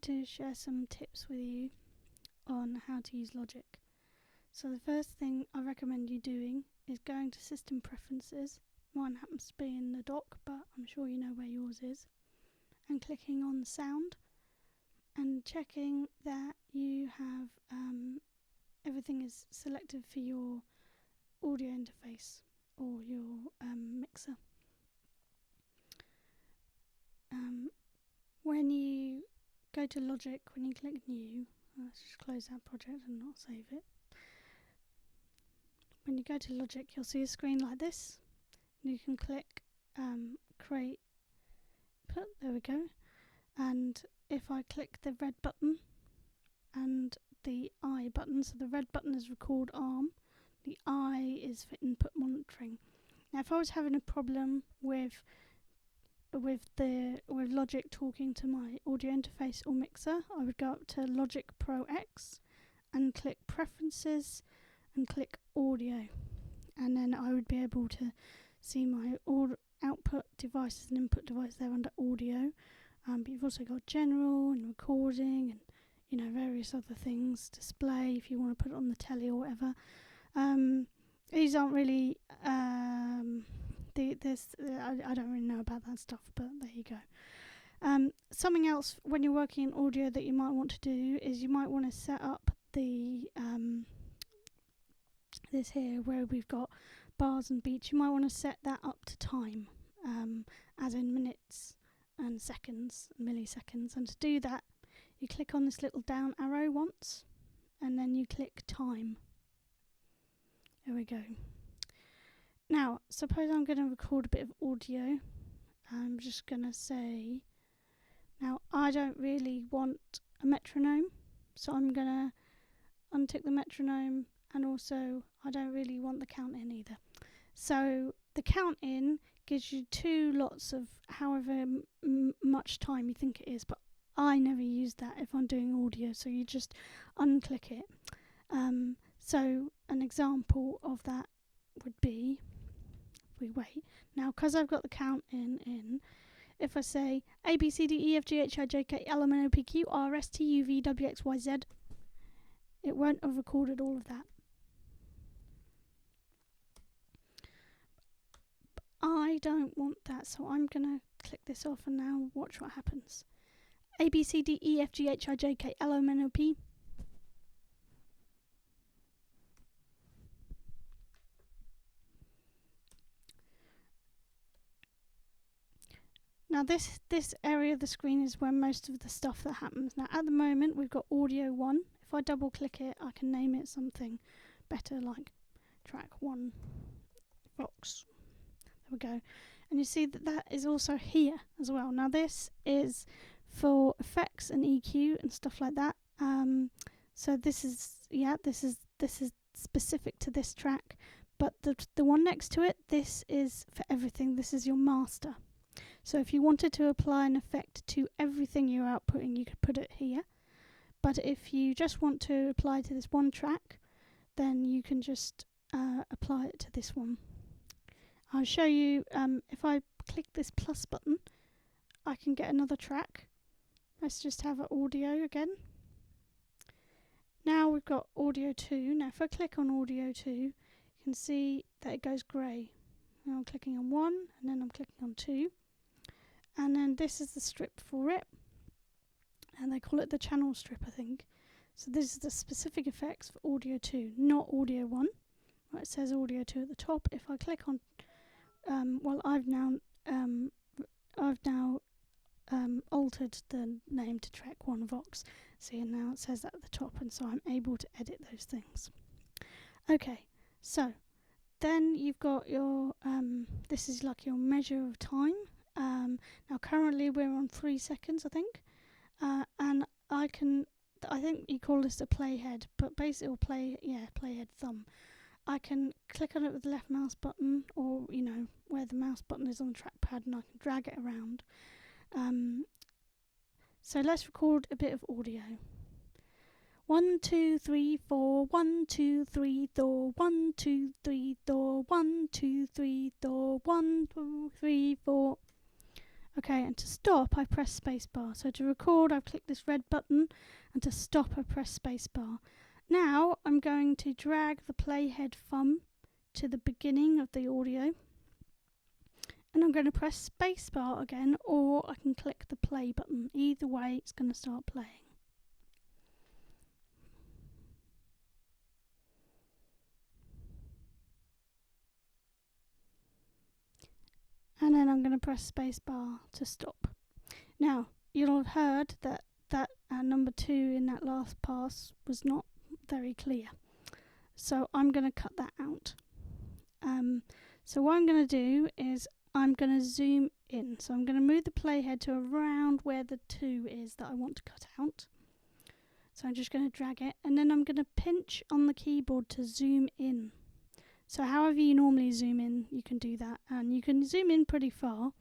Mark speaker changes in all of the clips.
Speaker 1: to share some tips with you on how to use Logic. So the first thing I recommend you doing is going to System Preferences. Mine happens to be in the dock, but I'm sure you know where yours is. And clicking on Sound and checking that you have everything is selected for your audio interface or your mixer. When you go to Logic, when you click New, let's just close that project and not save it. When you go to Logic, you'll see a screen like this. You can click Create Put, there we go. And if I click the red button and the I button, so the red button is Record Arm, the I is for Input Monitoring. Now if I was having a problem with Logic talking to my audio interface or mixer, I would go up to Logic Pro X and click Preferences and click Audio, and then I would be able to see my output devices and input device there under Audio. But you've also got General and Recording and various other things, Display if you want to put it on the telly or whatever. These aren't really I don't really know about that stuff, but there you go. Something else when you're working in audio that you might want to do is you might want to set up the this here where we've got bars and beats. You might want to set that up to time, as in minutes and seconds, milliseconds. And to do that, you click on this little down arrow once, and then you click time. There we go. Now, suppose I'm going to record a bit of audio. I'm just going to say, now I don't really want a metronome, so I'm going to untick the metronome, and also I don't really want the count in either. So the count in gives you 2 lots of however much time you think it is, but I never use that if I'm doing audio, so you just unclick it. So an example of that would be, if we wait, now because I've got the count in, if I say A, B, C, D, E, F, G, H, I, J, K, L, M, N, O, P, Q, R, S, T, U, V, W, X, Y, Z, it won't have recorded all of that. But I don't want that, so I'm going to click this off and now watch what happens. A, B, C, D, E, F, G, H, I, J, K, L, M, N, O, P. Now this area of the screen is where most of the stuff that happens. Now at the moment we've got audio 1. If I double click it, I can name it something better like track 1 Vox. There we go. And you see that is also here as well. Now this is for effects and EQ and stuff like that. So this is specific to this track, but the one next to it, this is for everything. This is your master. So if you wanted to apply an effect to everything you're outputting, you could put it here. But if you just want to apply to this one track, then you can just apply it to this one. I'll show you, if I click this plus button, I can get another track. Let's just have an audio again. Now we've got audio 2. Now if I click on audio 2, you can see that it goes grey. Now I'm clicking on 1, and then I'm clicking on 2. And then this is the strip for it, and they call it the channel strip, I think. So this is the specific effects for audio 2, not audio 1. Well, it says audio 2 at the top. If I click on, I've now altered the name to track 1 Vox. See, and now it says that at the top, and so I'm able to edit those things. Okay, so then you've got your, this is like your measure of time. Now currently we're on 3 seconds, I think, and I think you call this a playhead, but basically playhead thumb. I can click on it with the left mouse button, or where the mouse button is on the trackpad, and I can drag it around. So let's record a bit of audio. 1, 2, 3, 4. 1, 2, 3, 4. 1, 2, 3, 4. 1, 2, 3, 4. 1, 2, 3, 4. Okay, and to stop, I press spacebar. So to record, I've clicked this red button, and to stop, I press spacebar. Now I'm going to drag the playhead thumb to the beginning of the audio, and I'm going to press spacebar again, or I can click the play button. Either way, it's going to start playing. And then I'm going to press spacebar to stop. Now, you'll have heard that number 2 in that last pass was not very clear. So I'm going to cut that out. So what I'm going to do is I'm going to zoom in. So I'm going to move the playhead to around where the 2 is that I want to cut out. So I'm just going to drag it, and then I'm going to pinch on the keyboard to zoom in. So however you normally zoom in, you can do that, and you can zoom in pretty far.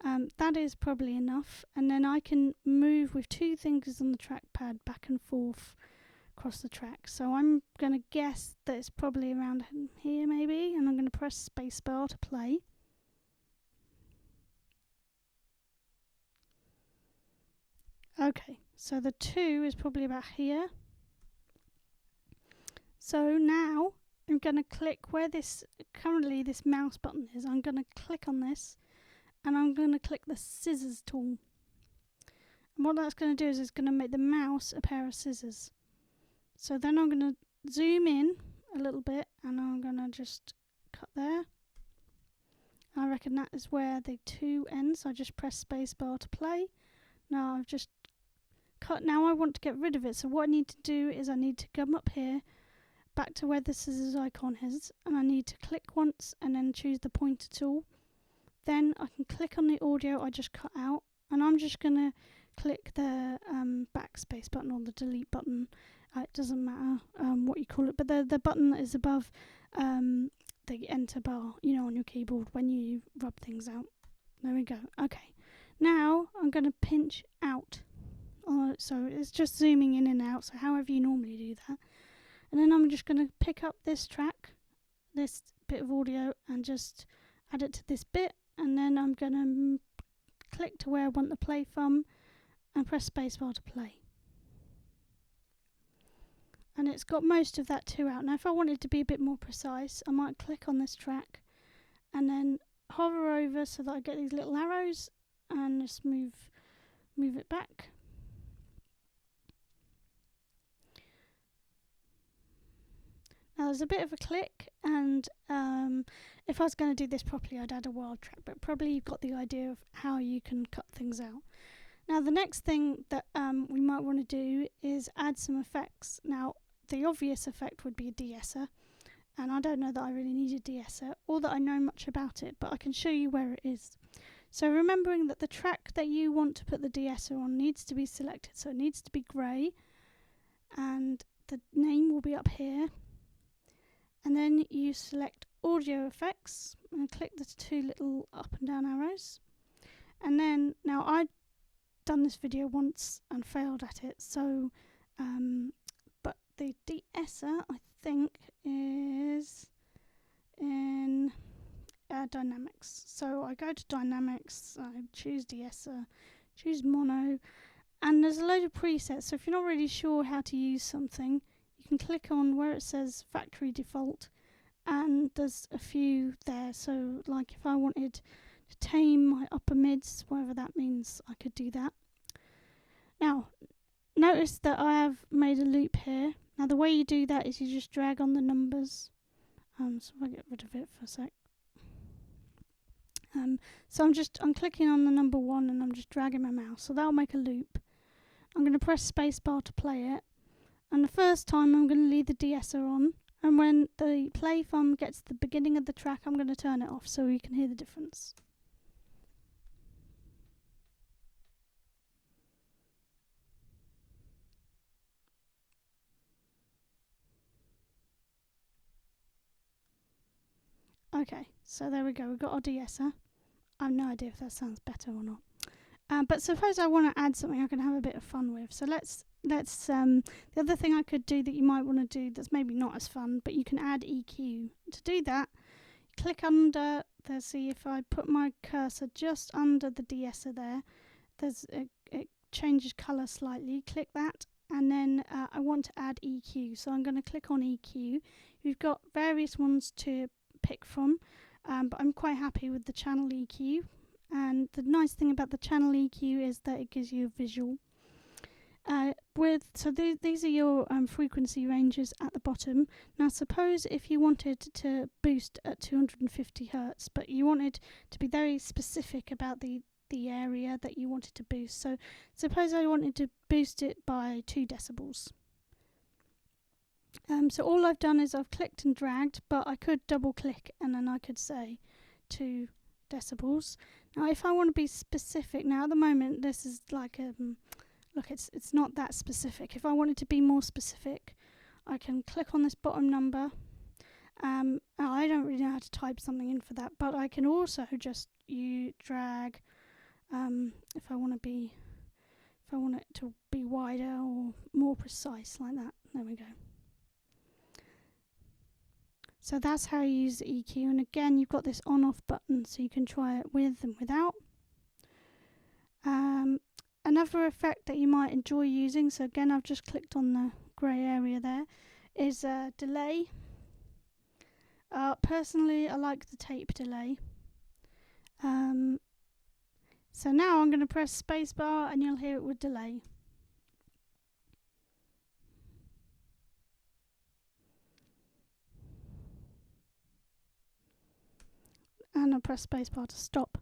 Speaker 1: That is probably enough, and then I can move with 2 fingers on the trackpad back and forth across the track. So I'm going to guess that it's probably around here maybe, and I'm going to press spacebar to play. Okay, so the 2 is probably about here. So now I'm going to click where this mouse button is. I'm going to click on this, and I'm going to click the scissors tool. And what that's going to do is it's going to make the mouse a pair of scissors. So then I'm going to zoom in a little bit, and I'm going to just cut there. I reckon that is where the 2 ends. So I just press spacebar to play. Now I've just cut. Now I want to get rid of it. So what I need to do is I need to come up here, back to where the scissors icon is, and I need to click once and then choose the pointer tool. Then I can click on the audio I just cut out, and I'm just going to click the backspace button or the delete button. It doesn't matter what you call it, but the button that is above the enter bar, you know, on your keyboard when you rub things out. There we go. Okay. Now I'm going to pinch out. So it's just zooming in and out, so however you normally do that. And then I'm just going to pick up this track, this bit of audio, and just add it to this bit. And then I'm going to click to where I want the play thumb and press spacebar to play. And it's got most of that 2 out. Now if I wanted to be a bit more precise, I might click on this track and then hover over so that I get these little arrows and just move it back. Now there's a bit of a click, and if I was going to do this properly I'd add a wild track, but probably you've got the idea of how you can cut things out. Now the next thing that we might want to do is add some effects. Now the obvious effect would be a de-esser, and I don't know that I really need a de-esser or that I know much about it, but I can show you where it is. So remembering that the track that you want to put the de-esser on needs to be selected, so it needs to be grey, and the name will be up here. And then you select audio effects and click the 2 little up and down arrows. And then, now I'd done this video once and failed at it, so but the de-esser I think is in dynamics. So I go to dynamics, I choose de-esser, choose mono, and there's a load of presets. So if you're not really sure how to use something, you can click on where it says factory default, and there's a few there. So like if I wanted to tame my upper mids, whatever that means, I could do that. Now notice that I have made a loop here. Now the way you do that is you just drag on the numbers. So if I get rid of it for a sec. So I'm clicking on the number 1 and I'm just dragging my mouse, so that'll make a loop. I'm going to press spacebar to play it. And the first time I'm going to leave the de-esser on, and when the play thumb gets to the beginning of the track I'm going to turn it off so you can hear the difference. Okay, so there we go, we've got our de-esser. I have no idea if that sounds better or not. But suppose I want to add something I can have a bit of fun with. So let's the other thing I could do that you might want to do that's maybe not as fun, but you can add EQ. To do that, click under there. See, if I put my cursor just under the de-esser there, it changes colour slightly. Click that, and then I want to add EQ, so I'm going to click on EQ. We've got various ones to pick from, but I'm quite happy with the channel EQ. And the nice thing about the channel EQ is that it gives you a visual. These are your frequency ranges at the bottom. Now suppose if you wanted to boost at 250 Hz, but you wanted to be very specific about the area that you wanted to boost. So suppose I wanted to boost it by 2 decibels. So all I've done is I've clicked and dragged, but I could double click and then I could say 2 decibels. Now if I want to be specific, now at the moment this is like look, it's not that specific. If I wanted to be more specific, I can click on this bottom number. I don't really know how to type something in for that, but I can also just drag if I want it to be wider or more precise, like that. There we go. So that's how you use the EQ, and again you've got this on-off button, so you can try it with and without. Another effect that you might enjoy using, so again I've just clicked on the grey area there, is delay. Personally I like the tape delay. So now I'm going to press spacebar and you'll hear it with delay. And I'll press spacebar to stop.